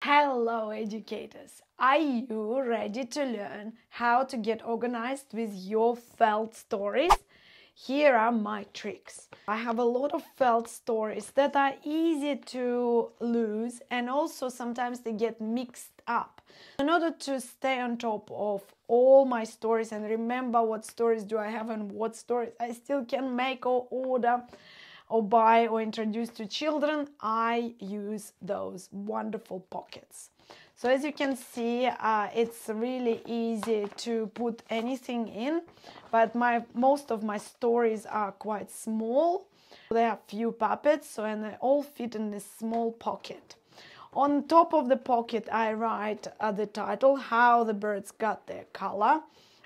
Hello educators! Are you ready to learn how to get organized with your felt stories? Here are my tricks. I have a lot of felt stories that are easy to lose and also sometimes they get mixed up. In order to stay on top of all my stories and remember what stories do I have and what stories I still can make or order or buy or introduce to children, I use those wonderful pockets. So as you can see, it's really easy to put anything in, but most of my stories are quite small. They have few puppets, and they all fit in this small pocket. On top of the pocket, I write the title, How the Birds Got Their Color.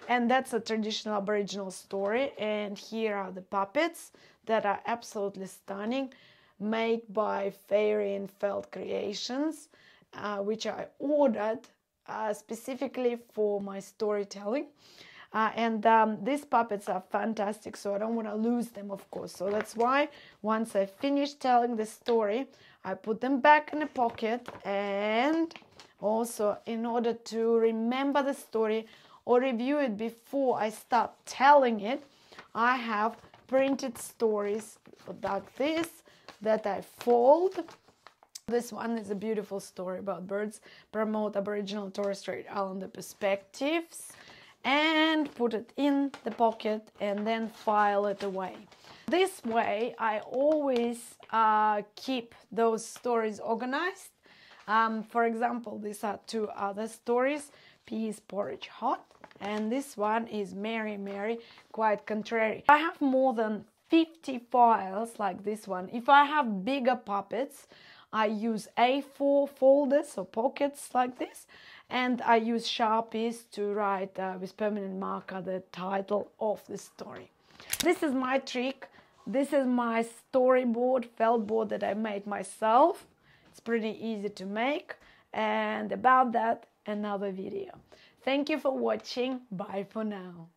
And that's a traditional Aboriginal story. And here are the puppets that are absolutely stunning, made by Fairy and Felt Creations, which I ordered specifically for my storytelling. These puppets are fantastic, so I don't want to lose them, of course. So that's why once I finish telling the story, I put them back in the pocket. And also, in order to remember the story or review it before I start telling it, I have printed stories like this that I fold. This one is a beautiful story about birds, promote Aboriginal and Torres Strait Islander perspectives, and put it in the pocket and then file it away. This way I always keep those stories organized. For example, these are two other stories, Peas Porridge Hot, and this one is Mary Mary Quite Contrary. I have more than 50 files like this one. If I have bigger puppets, I use A4 folders or pockets like this, and I use Sharpies to write with permanent marker the title of the story. This is my trick. This is my storyboard, felt board that I made myself. It's pretty easy to make, and about that, another video. Thank you for watching. Bye for now.